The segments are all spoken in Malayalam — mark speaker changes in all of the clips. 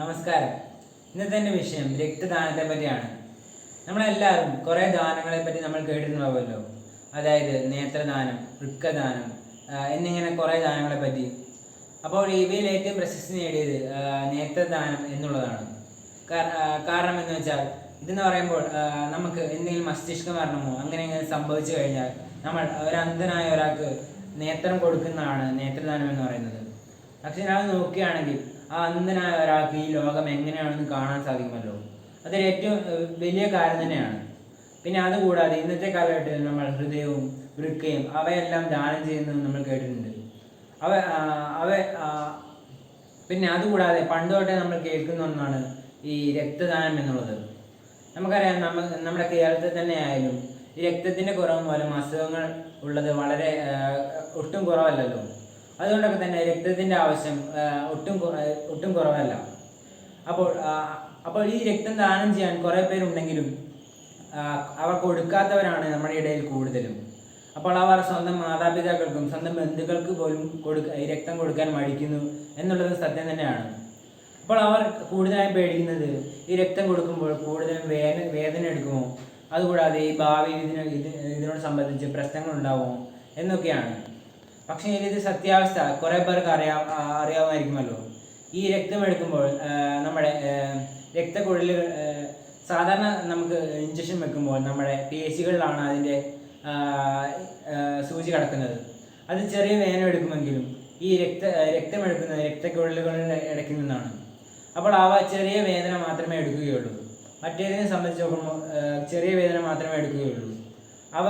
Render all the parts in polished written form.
Speaker 1: നമസ്കാരം. ഇന്നത്തെ എൻ്റെ വിഷയം രക്തദാനത്തെ പറ്റിയാണ്. നമ്മളെല്ലാവരും കുറേ ദാനങ്ങളെ പറ്റി നമ്മൾ കേട്ടിട്ടുണ്ടാവുമല്ലോ. അതായത് നേത്രദാനം, വൃക്കദാനം എന്നിങ്ങനെ കുറേ ദാനങ്ങളെ പറ്റി. അപ്പോൾ ഇവയിൽ ഏറ്റവും പ്രശസ്തി നേടിയത് നേത്രദാനം എന്നുള്ളതാണ്. കാരണം എന്ന് വെച്ചാൽ ഇതെന്ന് പറയുമ്പോൾ നമുക്ക് എന്തെങ്കിലും മസ്തിഷ്ക മരണമോ അങ്ങനെ സംഭവിച്ചു കഴിഞ്ഞാൽ നമ്മൾ അന്ധനായ ഒരാൾക്ക് നേത്രം കൊടുക്കുന്നതാണ് നേത്രദാനം എന്ന് പറയുന്നത്. പക്ഷെ അത് നോക്കുകയാണെങ്കിൽ ആ അന്ധനായ ഒരാൾക്ക് ഈ ലോകം എങ്ങനെയാണെന്ന് കാണാൻ സാധിക്കുമല്ലോ. അതൊരു ഏറ്റവും വലിയ കാര്യം തന്നെയാണ്. പിന്നെ അതുകൂടാതെ ഇന്നത്തെ കാലഘട്ടത്തിൽ നമ്മൾ ഹൃദയവും വൃക്കയും അവയെല്ലാം ദാനം ചെയ്യുന്നത് നമ്മൾ കേട്ടിട്ടുണ്ട്. അവ പിന്നെ അതുകൂടാതെ പണ്ട് തൊട്ടേ നമ്മൾ കേൾക്കുന്ന ഒന്നാണ് ഈ രക്തദാനം എന്നുള്ളത്. നമുക്കറിയാം, നമ്മുടെ കേരളത്തിൽ തന്നെ ആയാലും ഈ രക്തത്തിൻ്റെ കുറവ് മൂലം അസുഖങ്ങൾ ഉള്ളത് ഒട്ടും കുറവല്ലല്ലോ. അതുകൊണ്ടൊക്കെ തന്നെ രക്തത്തിൻ്റെ ആവശ്യം ഒട്ടും കുറവല്ല. അപ്പോൾ ഈ രക്തം ദാനം ചെയ്യാൻ കുറേ പേരുണ്ടെങ്കിലും അവർ കൊടുക്കാത്തവരാണ് നമ്മുടെ ഇടയിൽ കൂടുതലും. അപ്പോൾ അവർ സ്വന്തം മാതാപിതാക്കൾക്കും സ്വന്തം ബന്ധുക്കൾക്ക് പോലും ഈ രക്തം കൊടുക്കാൻ മടിക്കുന്നു എന്നുള്ളത് സത്യം തന്നെയാണ്. അപ്പോൾ അവർ കൂടുതലായും പേടിക്കുന്നത് ഈ രക്തം കൊടുക്കുമ്പോൾ കൂടുതലും വേദന എടുക്കുമോ, അതുകൂടാതെ ഈ ഭാവിയിൽ ഇതിനോട് സംബന്ധിച്ച് പ്രശ്നങ്ങൾ ഉണ്ടാവുമോ എന്നൊക്കെയാണ്. പക്ഷേ ഇത് സത്യാവസ്ഥ കുറേ പേർക്ക് അറിയാമായിരിക്കുമല്ലോ. ഈ രക്തം എടുക്കുമ്പോൾ നമ്മുടെ രക്തക്കുഴലുകൾ സാധാരണ നമുക്ക് ഇഞ്ചക്ഷൻ വെക്കുമ്പോൾ നമ്മുടെ പേശികളിലാണ് അതിൻ്റെ സൂചി കടക്കുന്നത്. അത് ചെറിയ വേദന എടുക്കുമെങ്കിലും ഈ രക്തം എടുക്കുന്നത് രക്തക്കുഴലുകളുടെ ഇടയ്ക്ക് നിന്നാണ്. അപ്പോൾ അവ ചെറിയ വേദന മാത്രമേ എടുക്കുകയുള്ളൂ. മറ്റേതിനെ സംബന്ധിച്ച് നോക്കുമ്പോൾ ചെറിയ വേദന മാത്രമേ എടുക്കുകയുള്ളൂ. അവ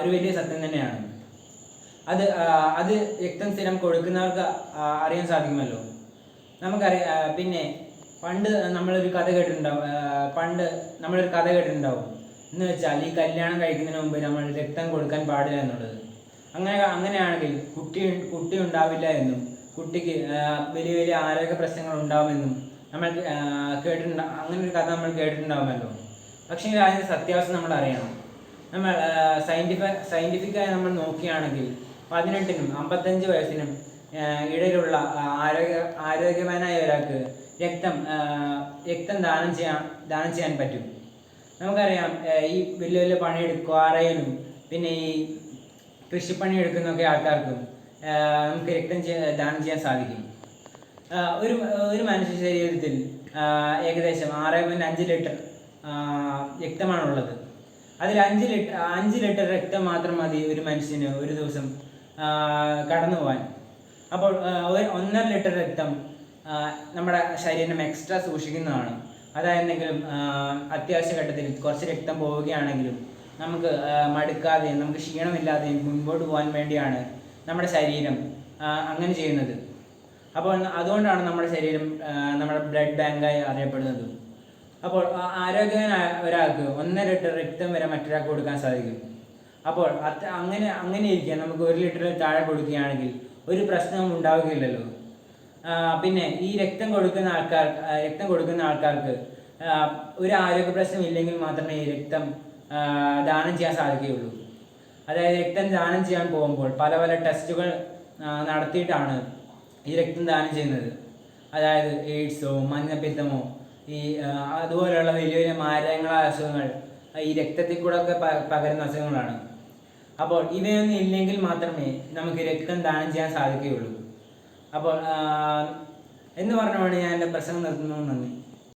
Speaker 1: ഒരു വലിയ സത്യം തന്നെയാണ്. അത് രക്തം സ്ഥിരം കൊടുക്കുന്നവർക്ക് അറിയാൻ സാധിക്കുമല്ലോ. നമുക്കറിയാം. പിന്നെ പണ്ട് നമ്മളൊരു കഥ കേട്ടിട്ടുണ്ടാവും. എന്ന് വെച്ചാൽ ഈ കല്യാണം കഴിക്കുന്നതിന് മുമ്പ് നമ്മൾ രക്തം കൊടുക്കാൻ പാടില്ല എന്നുള്ളത്. അങ്ങനെയാണെങ്കിൽ കുട്ടി ഉണ്ടാവില്ല എന്നും കുട്ടിക്ക് വലിയ വലിയ ആരോഗ്യ പ്രശ്നങ്ങൾ ഉണ്ടാവുമെന്നും നമ്മൾ അങ്ങനെ ഒരു കഥ നമ്മൾ കേട്ടിട്ടുണ്ടാവുമല്ലോ. പക്ഷേ അതിൻ്റെ സത്യാവസ്ഥ നമ്മൾ അറിയണം. നമ്മൾ സയൻറ്റിഫിക്കായി നമ്മൾ നോക്കുകയാണെങ്കിൽ 18-നും 55 വയസ്സിനും ഇടയിലുള്ള ആരോഗ്യവാനായ ഒരാൾക്ക് രക്തം ദാനം ചെയ്യാൻ പറ്റും. നമുക്കറിയാം, ഈ വലിയ വലിയ പണിയെടുക്കുകയും പിന്നെ ഈ കൃഷിപ്പണി എടുക്കുന്നൊക്കെ ആൾക്കാർക്കും നമുക്ക് ദാനം ചെയ്യാൻ സാധിക്കും. ഒരു മനുഷ്യ ശരീരത്തിൽ ഏകദേശം 6.5 ലിറ്റർ രക്തമാണുള്ളത്. അതിൽ 5 ലിറ്റർ രക്തം മാത്രം മതി ഒരു മനുഷ്യന് ഒരു ദിവസം കടന്നു പോകാൻ. അപ്പോൾ 1.5 ലിറ്റർ രക്തം നമ്മുടെ ശരീരം എക്സ്ട്രാ സൂക്ഷിക്കുന്നതാണ്. അതായിരുന്നെങ്കിലും അത്യാവശ്യ ഘട്ടത്തിൽ കുറച്ച് രക്തം പോവുകയാണെങ്കിലും നമുക്ക് മടുക്കാതെയും നമുക്ക് ക്ഷീണമില്ലാതെയും മുൻപോട്ട് പോകാൻ വേണ്ടിയാണ് നമ്മുടെ ശരീരം അങ്ങനെ ചെയ്യുന്നത്. അപ്പോൾ അതുകൊണ്ടാണ് നമ്മുടെ ശരീരം നമ്മുടെ ബ്ലഡ് ബാങ്കായി അറിയപ്പെടുന്നത്. അപ്പോൾ ആരോഗ്യവാനായ ഒരാൾക്ക് 1.5 ലിറ്റർ രക്തം വരെ മറ്റൊരാൾക്ക് കൊടുക്കാൻ സാധിക്കും. അപ്പോൾ അങ്ങനെ ഇരിക്കാൻ നമുക്ക് 1 ലിറ്ററിൽ താഴെ കൊടുക്കുകയാണെങ്കിൽ ഒരു പ്രശ്നവും ഉണ്ടാവുകയില്ലല്ലോ. പിന്നെ ഈ രക്തം കൊടുക്കുന്ന ആൾക്കാർക്ക് ഒരു ആരോഗ്യ പ്രശ്നം ഇല്ലെങ്കിൽ മാത്രമേ ഈ രക്തം ദാനം ചെയ്യാൻ സാധിക്കുകയുള്ളൂ. അതായത് രക്തം ദാനം ചെയ്യാൻ പോകുമ്പോൾ പല പല ടെസ്റ്റുകൾ നടത്തിയിട്ടാണ് ഈ രക്തം ദാനം ചെയ്യുന്നത്. അതായത് എയ്ഡ്സോ മഞ്ഞപ്പിത്തമോ അതുപോലെയുള്ള വലിയ വലിയ മാരകങ്ങളായ അസുഖങ്ങൾ ഈ രക്തത്തിൽ കൂടെ ഒക്കെ പകരുന്ന അസുഖങ്ങളാണ്. അപ്പോൾ ഇവയൊന്നും ഇല്ലെങ്കിൽ മാത്രമേ നമുക്ക് രക്തം ദാനം ചെയ്യാൻ സാധിക്കുകയുള്ളൂ. അപ്പോൾ എന്ന് പറഞ്ഞുകൊണ്ട് ഞാൻ എൻ്റെ പ്രസംഗം നിർത്തുന്നു. നന്ദി.